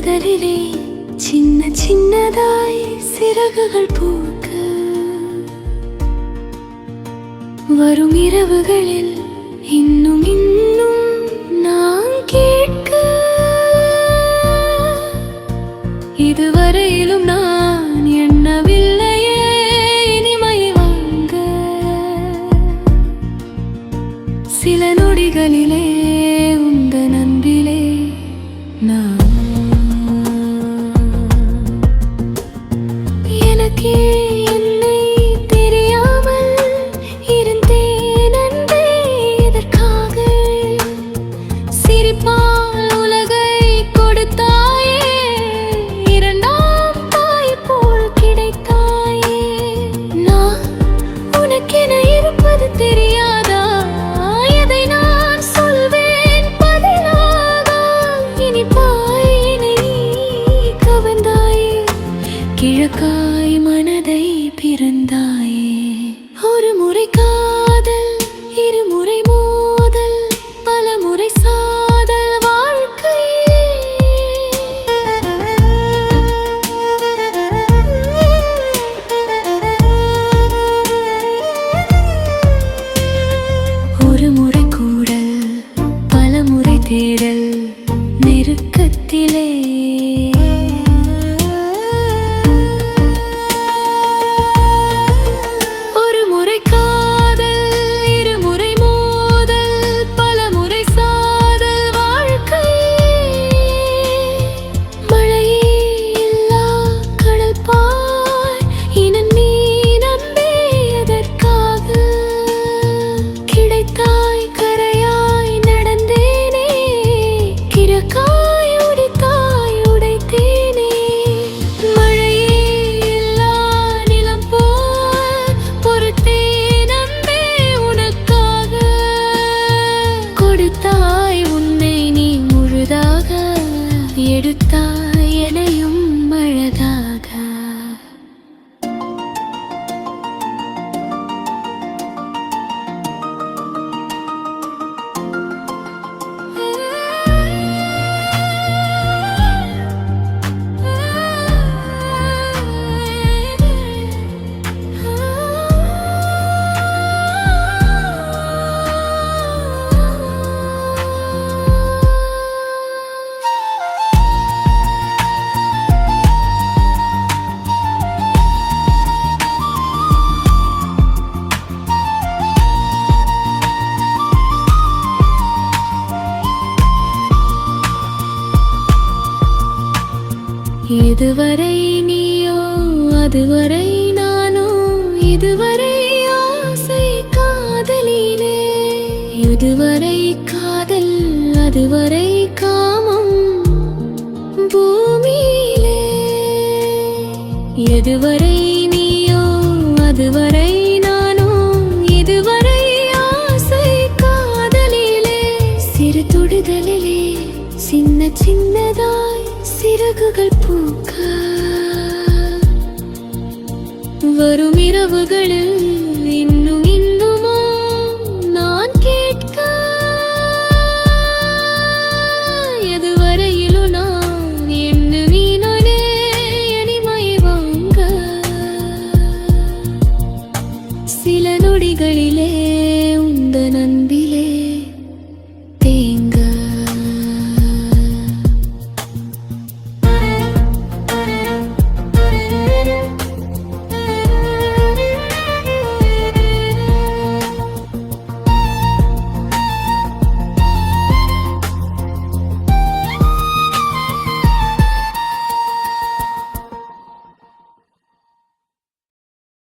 தொடுதலிலே சின்ன சின்னதாய் சிறகுகள் பூக்க வரும் இரவுகளில் இன்னும் இன்னும் நான் கேட்க இதுவரையிலும் நான் எண்ணவில்லையே இனிமை வாங்க சில நொடிகளிலே உந்தன் அன்பிலே நான் எனக்கே என்னை தெரியாமல் இருந்தேன் அன்பே இதற்காக சிரிப்பால் உலகை கொடுத்தாயே இரண்டாம் தாய் போல் கிடைத்தாயே நான் உனக்கென இருப்பது தெரியாதா எதை நான் சொல்வேன் பதிலாக இனிப்பாய் என்னை கவர்ந்தாயே கிழக்காய் மனதை பிறந்தாயே ஒரு முறை காதல் இருமுறை மோதல் பல முறை சாதல் வாழ்க்கை ஒரு முறை கூடல் பல முறை தேடல் நெருக்கத்திலே எடுத்தாய் எனையும் அழகாக இதுவரை நீயோ அதுவரை நானோ இதுவரை ஆசை காதலிலே இதுவரை காதல் அதுவரை காமம் பூமியிலே எதுவரை நீயோ அதுவரை நானோ இதுவரை ஆசை காதலிலே சிறு தொடுதலிலே சின்ன சின்னதாய் சிறகுகள் பூக்க வரும் இரவுகளில் இன்னும்